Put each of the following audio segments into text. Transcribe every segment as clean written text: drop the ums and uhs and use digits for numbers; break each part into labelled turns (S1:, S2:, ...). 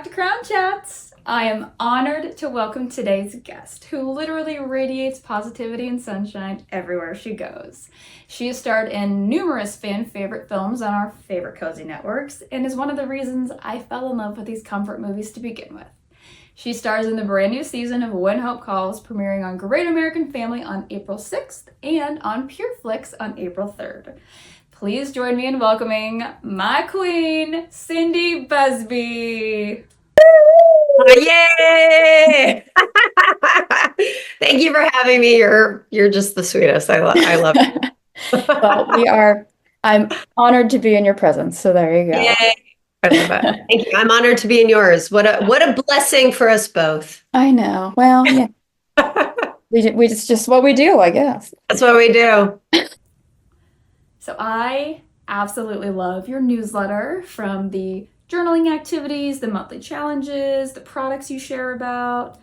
S1: back to Crown Chats. I am honored to welcome today's guest, who literally radiates positivity and sunshine everywhere she goes. She has starred in numerous fan favorite films on our favorite cozy networks, and is one of the reasons I fell in love with these comfort movies to begin with. She stars in the brand new season of When Hope Calls, premiering on Great American Family on April 6th and on Pure Flix on April 3rd. Please join me in welcoming my queen, Cindy Busby.
S2: Yay! Thank you for having me. You're just the sweetest. I love it.
S1: Well, I'm honored to be in your presence, so there you go.
S2: Yay. I love it. Thank you. I'm honored to be in yours. What a blessing for us both.
S1: I know. Well, yeah. we just what we do, I guess.
S2: That's what we do.
S1: So I absolutely love your newsletter, from the journaling activities, the monthly challenges, the products you share about.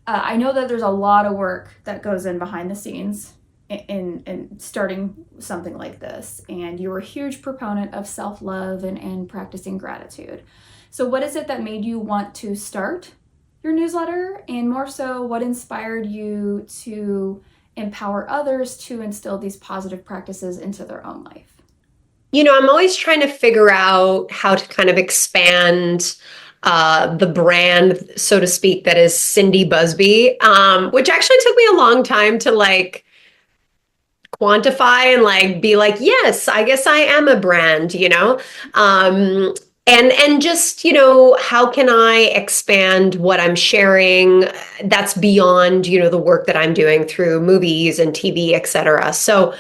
S1: I know that there's a lot of work that goes in behind the scenes in starting something like this, and you're a huge proponent of self-love and practicing gratitude. So what is it that made you want to start your newsletter, and more so, what inspired you to empower others to instill these positive practices into their own life?
S2: I'm always trying to figure out how to kind of expand the brand, so to speak, that is Cindy Busby, which actually took me a long time to quantify and be like, yes, I guess I am a brand, and just, how can I expand what I'm sharing that's beyond, the work that I'm doing through movies and TV, et cetera. So,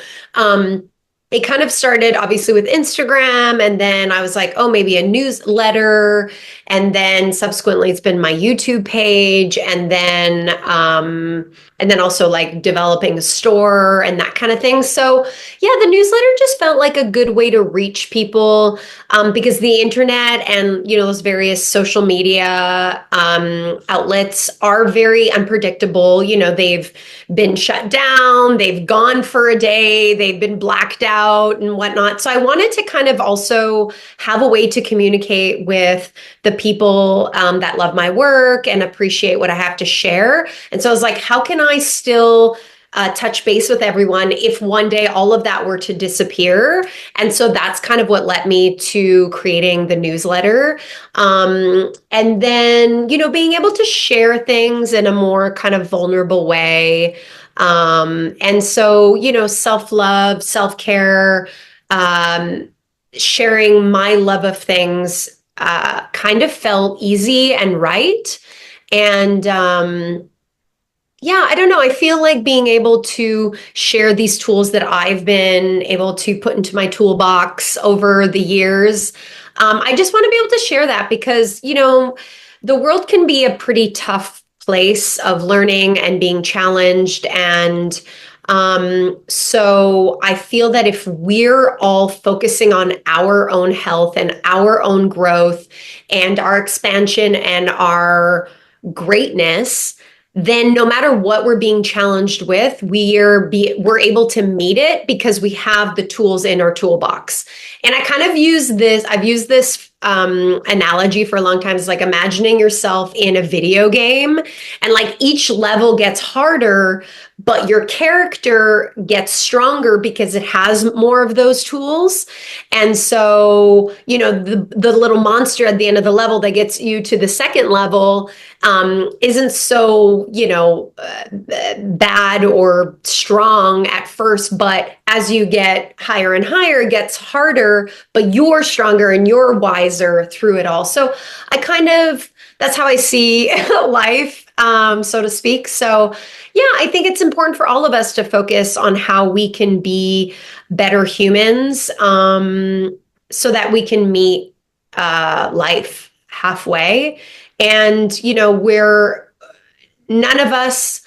S2: it kind of started obviously with Instagram, and then I was like, oh, maybe a newsletter. And then subsequently it's been my YouTube page, and then also developing a store and that kind of thing. So yeah, the newsletter just felt like a good way to reach people, because the internet and, those various social media outlets are very unpredictable. They've been shut down, they've gone for a day, they've been blacked out and whatnot. So I wanted to kind of also have a way to communicate with the people that love my work and appreciate what I have to share. And so I was like, how can I still touch base with everyone if one day all of that were to disappear? And so that's kind of what led me to creating the newsletter. And then, being able to share things in a more kind of vulnerable way. And so, self-love, self-care, sharing my love of things kind of felt easy and right. And yeah, I don't know. I feel like being able to share these tools that I've been able to put into my toolbox over the years. I just want to be able to share that because, the world can be a pretty tough place of learning and being challenged. And so I feel that if we're all focusing on our own health and our own growth and our expansion and our greatness, then no matter what we're being challenged with, we're able to meet it because we have the tools in our toolbox. And I kind of I've used this analogy for a long time. It's like imagining yourself in a video game, and each level gets harder, but your character gets stronger because it has more of those tools. And so, the little monster at the end of the level that gets you to the second level isn't so, bad or strong at first, but as you get higher and higher, it gets harder, but you're stronger and you're wiser through it all. So that's how I see life, so to speak. So yeah, I think it's important for all of us to focus on how we can be better humans, so that we can meet life halfway. And, none of us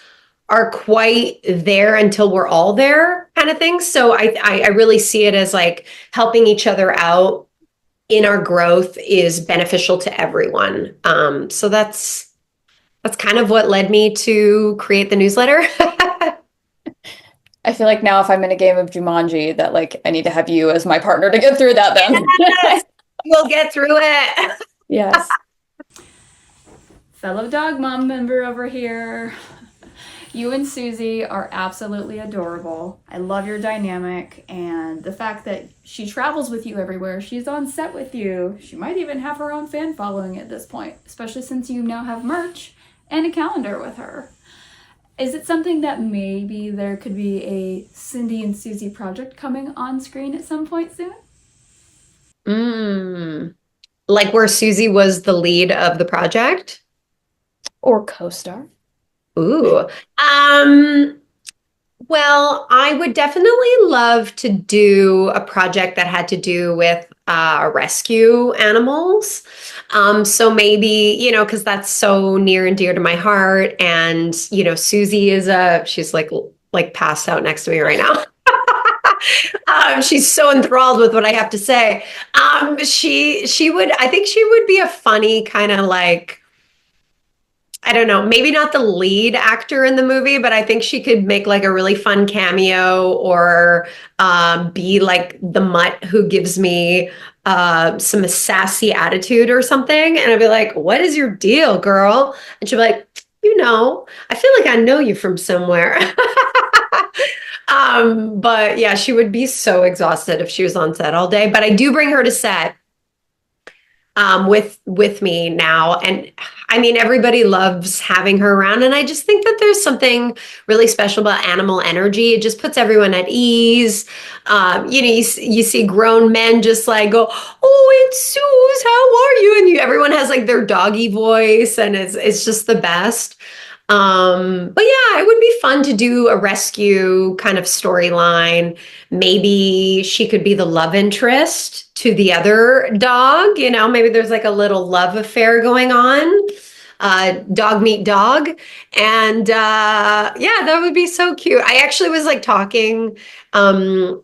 S2: are quite there until we're all there, kind of thing. So I really see it as helping each other out in our growth is beneficial to everyone. So that's kind of what led me to create the newsletter.
S1: I feel like now if I'm in a game of Jumanji that I need to have you as my partner to get through that then.
S2: Yes, we'll get through it.
S1: Yes. fellow dog mom member over here. You and Susie are absolutely adorable. I love your dynamic and the fact that she travels with you everywhere. She's on set with you. She might even have her own fan following at this point, especially since you now have merch and a calendar with her. Is it something that maybe there could be a Cindy and Susie project coming on screen at some point soon?
S2: Mm. Like where Susie was the lead of the project?
S1: Or co star?
S2: Ooh. Well, I would definitely love to do a project that had to do with rescue animals. So maybe, because that's so near and dear to my heart. And, Susie she's like passed out next to me right now. She's so enthralled with what I have to say. I think she would be a funny kind of like, I don't know, maybe not the lead actor in the movie, but I think she could make like a really fun cameo or be like the mutt who gives me some sassy attitude or something. And I'd be like, what is your deal, girl? And she'd be like, I feel like I know you from somewhere. But yeah, she would be so exhausted if she was on set all day. But I do bring her to set with me now. And I mean, everybody loves having her around. And I just think that there's something really special about animal energy. It just puts everyone at ease. You see grown men just like go, "Oh, it's Suze, how are you?" And everyone has like their doggy voice, and it's just the best. But yeah, it would be fun to do a rescue kind of storyline. Maybe she could be the love interest to the other dog. Maybe there's like a little love affair going on. Dog meet dog. And yeah, that would be so cute. I actually was like talking to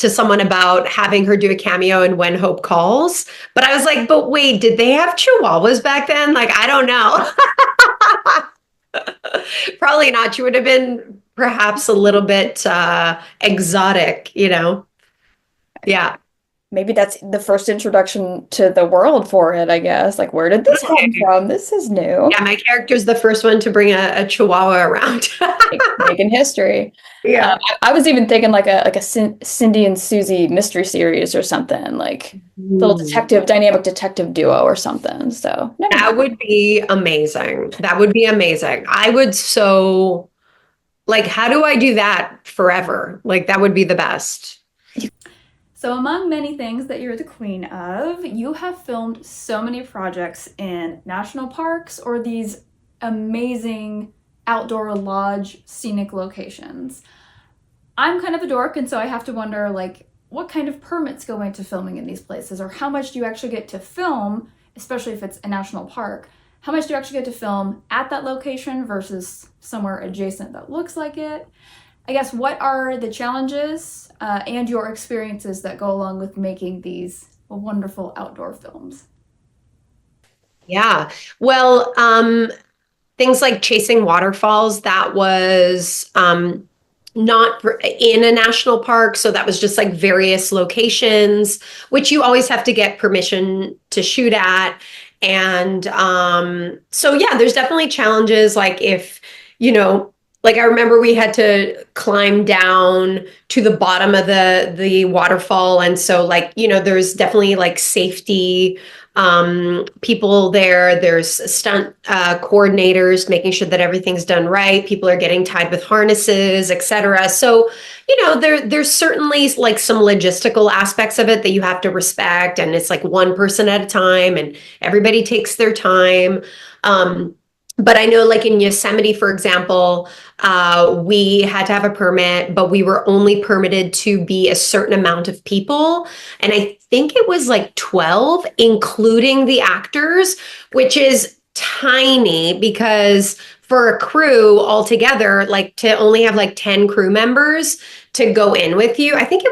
S2: someone about having her do a cameo in When Hope Calls. But I was like, but wait, did they have chihuahuas back then? Like, I don't know. Probably not. She would have been perhaps a little bit exotic. Yeah.
S1: Maybe that's the first introduction to the world for it, I guess. Like, where did this come from? This is new.
S2: Yeah, my character's the first one to bring a chihuahua around.
S1: Making history.
S2: Yeah.
S1: I was even thinking like a Cindy and Susie mystery series or something, like little dynamic detective duo or something. So
S2: That would be amazing. That would be amazing. I would so like, how do I do that forever? Like, that would be the best.
S1: So, among many things that you're the queen of, you have filmed so many projects in national parks or these amazing outdoor lodge scenic locations. I'm kind of a dork, and so I have to wonder, like, what kind of permits go into filming in these places, or how much do you actually get to film, especially if it's a national park? How much do you actually get to film at that location versus somewhere adjacent that looks like it? I guess, what are the challenges and your experiences that go along with making these wonderful outdoor films?
S2: Yeah. Well, things like chasing waterfalls, that was not in a national park. So that was just like various locations, which you always have to get permission to shoot at. And so, yeah, there's definitely challenges. Like if, like I remember we had to climb down to the bottom of the waterfall. And so like, there's definitely like safety people there. There's stunt coordinators making sure that everything's done right. People are getting tied with harnesses, etc. So, there's certainly like some logistical aspects of it that you have to respect. And it's like one person at a time and everybody takes their time. But I know like in Yosemite, for example, we had to have a permit, but we were only permitted to be a certain amount of people. And I think it was like 12, including the actors, which is tiny because for a crew altogether, like to only have like 10 crew members to go in with you, I think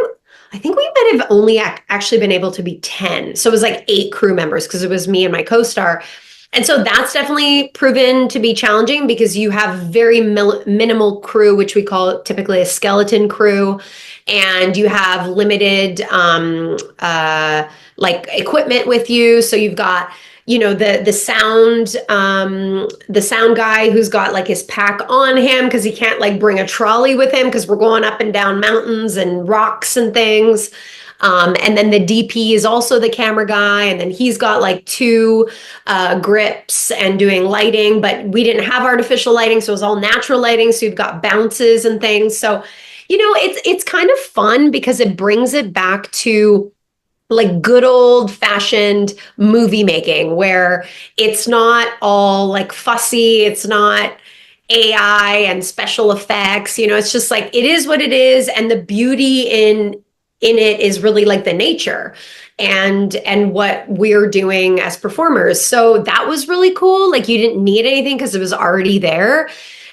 S2: we might have only actually been able to be 10. So it was like 8 crew members because it was me and my co-star. And so that's definitely proven to be challenging because you have very minimal crew, which we call typically a skeleton crew, and you have limited like equipment with you. So you've got, the sound guy who's got like his pack on him because he can't like bring a trolley with him because we're going up and down mountains and rocks and things. And then the DP is also the camera guy, and then he's got like two grips and doing lighting, but we didn't have artificial lighting, so it was all natural lighting. So you've got bounces and things. So, it's kind of fun because it brings it back to like good old fashioned movie making where it's not all like fussy, it's not AI and special effects, it's just like it is what it is, and the beauty in it is really like the nature and what we're doing as performers. So that was really cool. Like you didn't need anything because it was already there.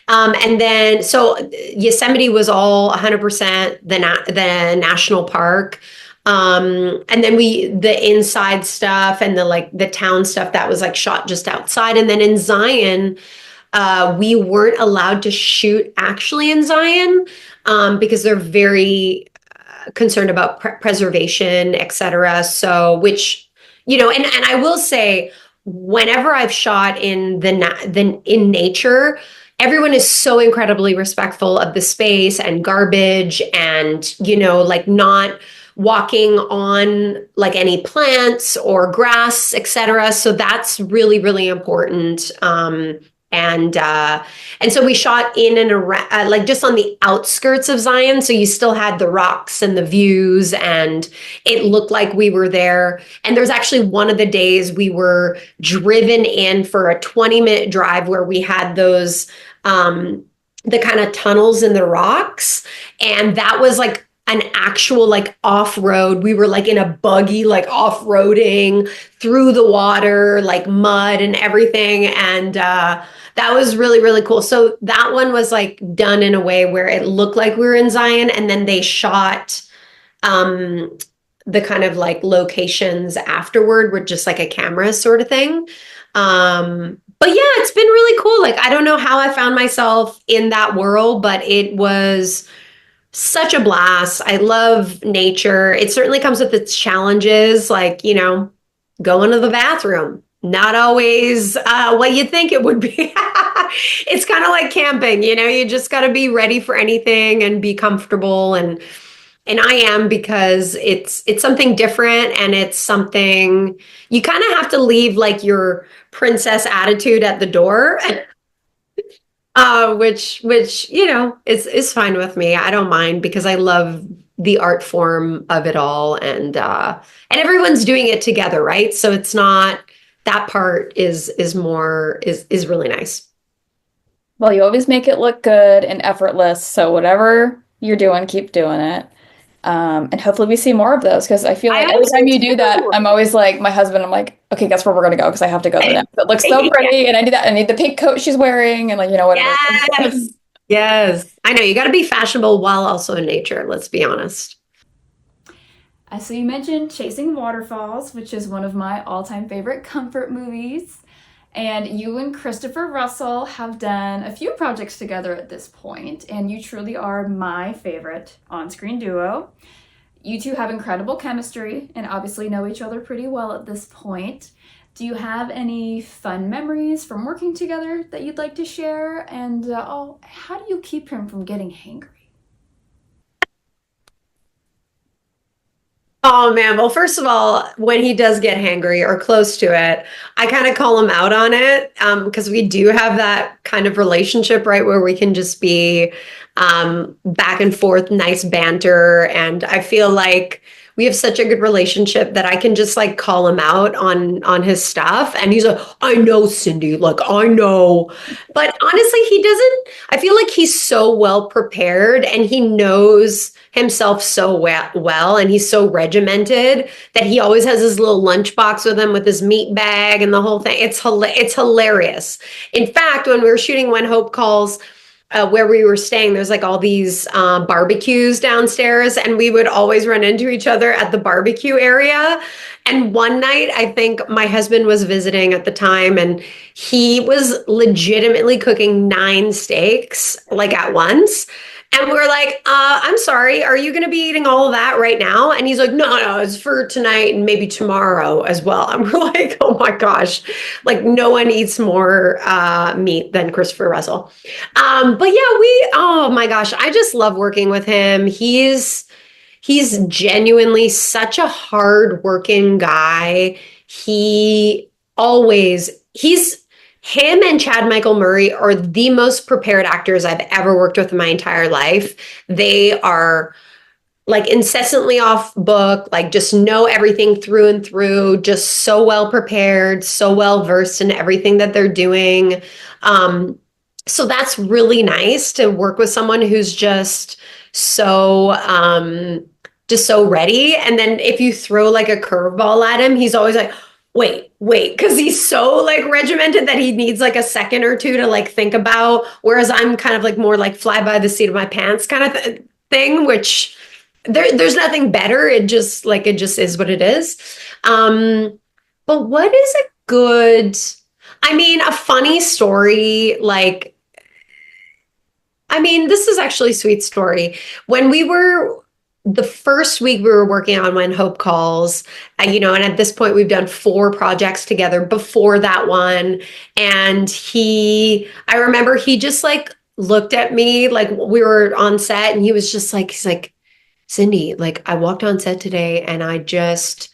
S2: And then so Yosemite was all 100% the national park. And then the inside stuff and the town stuff that was like shot just outside. And then in Zion, we weren't allowed to shoot actually in Zion, because they're very concerned about preservation, et cetera. So, which, and I will say, whenever I've shot in in nature, everyone is so incredibly respectful of the space and garbage and, like not walking on like any plants or grass, et cetera. So that's really, really important. And so we shot in and around, like just on the outskirts of Zion. So you still had the rocks and the views, and it looked like we were there. And there's actually one of the days we were driven in for a 20-minute drive where we had those, the kind of tunnels in the rocks. And that was like an actual like off-road. We were like in a buggy, like off-roading through the water, like mud and everything. And that was really, really cool. So that one was like done in a way where it looked like we were in Zion, and then they shot the kind of like locations afterward with just like a camera sort of thing. But yeah, it's been really cool. Like, I don't know how I found myself in that world, but it was such a blast. I love nature. It certainly comes with its challenges, like, going to the bathroom. Not always what you think it would be. It's kind of like camping, you just got to be ready for anything and be comfortable. And I am, because it's something different, and it's something you kind of have to leave like your princess attitude at the door. Which is fine with me. I don't mind because I love the art form of it all, and everyone's doing it together, right? So it's not that part is really nice.
S1: Well, you always make it look good and effortless. So whatever you're doing, keep doing it. And hopefully we see more of those, because I feel like every time you do that, I'm always like, my husband, I'm like, okay, guess where we're gonna go, because I have to go there next. It looks so pretty, and I need that. I need the pink coat she's wearing, and like, whatever.
S2: Yes. Yes. I know you got to be fashionable while also in nature. Let's be honest.
S1: So you mentioned Chasing Waterfalls, which is one of my all-time favorite comfort movies. And you and Christopher Russell have done a few projects together at this point, and you truly are my favorite on-screen duo. You two have incredible chemistry and obviously know each other pretty well at this point. Do you have any fun memories from working together that you'd like to share? And how do you keep him from getting hangry?
S2: Oh man, well, first of all, when he does get hangry or close to it, I kind of call him out on it, because we do have that kind of relationship, right, where we can just be back and forth, nice banter. And I feel like we have such a good relationship that I can just like call him out on his stuff. And he's like, I know, Cindy, like I know. But honestly, he doesn't, I feel like he's so well prepared, and he knows himself so well, and he's so regimented that he always has his little lunchbox with him with his meat bag and the whole thing. It's hilarious. In fact, when we were shooting When Hope Calls, where we were staying, there's like all these barbecues downstairs, and we would always run into each other at the barbecue area. And one night, I think my husband was visiting at the time, and he was legitimately cooking 9 steaks like at once. And we're like, I'm sorry, are you going to be eating all of that right now? And he's like, no, it's for tonight and maybe tomorrow as well. And we're like, oh my gosh, like no one eats more meat than Christopher Russell. But yeah, oh my gosh, I just love working with him. He's genuinely such a hard-working guy. He he's him and Chad Michael Murray are the most prepared actors I've ever worked with in my entire life. They are like incessantly off book, like just know everything through and through, just so well prepared, so well versed in everything that they're doing. Um, so that's really nice to work with someone who's so just so ready. And then if you throw like a curveball at him, he's always like, wait, because he's so like regimented that he needs like a second or two to like think about. Whereas I'm kind of like more like fly by the seat of my pants kind of thing, which there's nothing better. It just is what it is. But what is a good, I mean, a funny story, like, I mean, this is actually a sweet story. When we were the first week we were working on When Hope Calls, and at this point we've done 4 projects together before that one. And I remember he just like looked at me like we were on set and he's like, Cindy, like I walked on set today and I just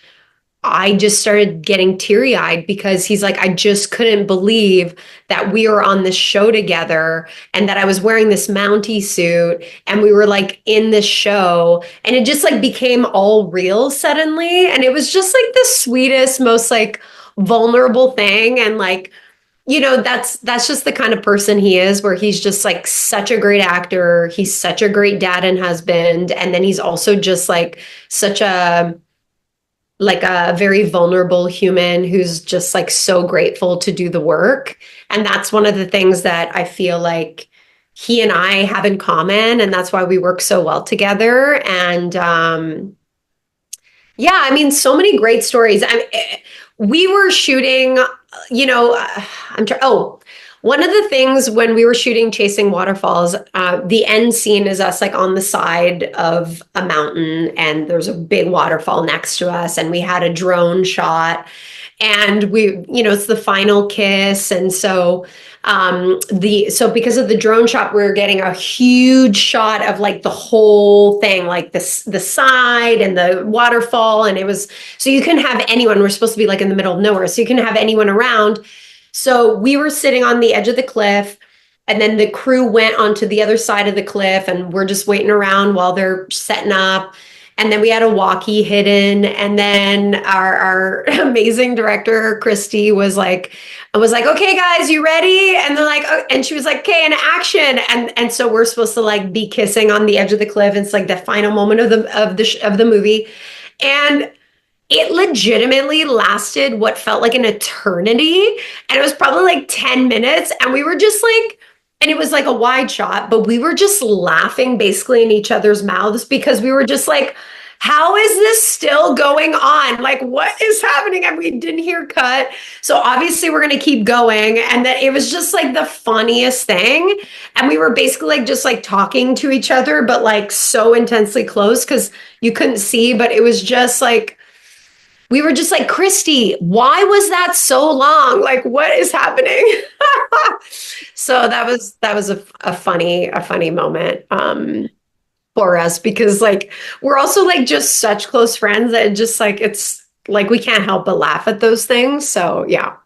S2: started getting teary eyed because he's like, I just couldn't believe that we were on this show together and that I was wearing this Mountie suit and we were like in this show and it just like became all real suddenly. And it was just like the sweetest, most like vulnerable thing. And like, that's just the kind of person he is, where he's just like such a great actor. He's such a great dad and husband. And then he's also just like such a very vulnerable human who's just like so grateful to do the work. And that's one of the things that I feel like he and I have in common. And that's why we work so well together. And yeah, I mean, so many great stories. We were shooting, one of the things when we were shooting Chasing Waterfalls, the end scene is us like on the side of a mountain and there's a big waterfall next to us and we had a drone shot and it's the final kiss. And so because of the drone shot, we were getting a huge shot of like the whole thing, like the side and the waterfall. And so you couldn't have anyone, we're supposed to be like in the middle of nowhere. So you couldn't have anyone around. So we were sitting on the edge of the cliff, and then the crew went onto the other side of the cliff, and we're just waiting around while they're setting up. And then we had a walkie hidden, and then our amazing director Christy was like, okay, guys, you ready? And they're like, oh, and she was like, okay, and action. And so we're supposed to like be kissing on the edge of the cliff. It's like the final moment of the movie, and it legitimately lasted what felt like an eternity. And it was probably like 10 minutes. And we were just like, and it was like a wide shot, but we were just laughing basically in each other's mouths because we were just like, how is this still going on? Like, what is happening? And we didn't hear cut. So obviously we're going to keep going. And then it was just like the funniest thing. And we were basically like just like talking to each other, but like so intensely close because you couldn't see, but it was just like, we were just like, Christy, why was that so long? Like, what is happening? So that was a funny moment for us because like we're also like just such close friends that just like it's like we can't help but laugh at those things. So yeah.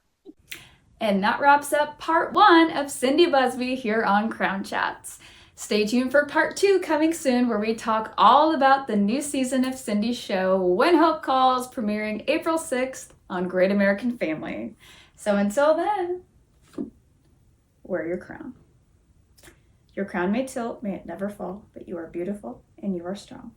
S1: And that wraps up part 1 of Cindy Busby here on Crown Chats. Stay tuned for part 2 coming soon, where we talk all about the new season of Cindy's show, When Hope Calls, premiering April 6th on Great American Family. So until then, wear your crown. Your crown may tilt, may it never fall, but you are beautiful and you are strong.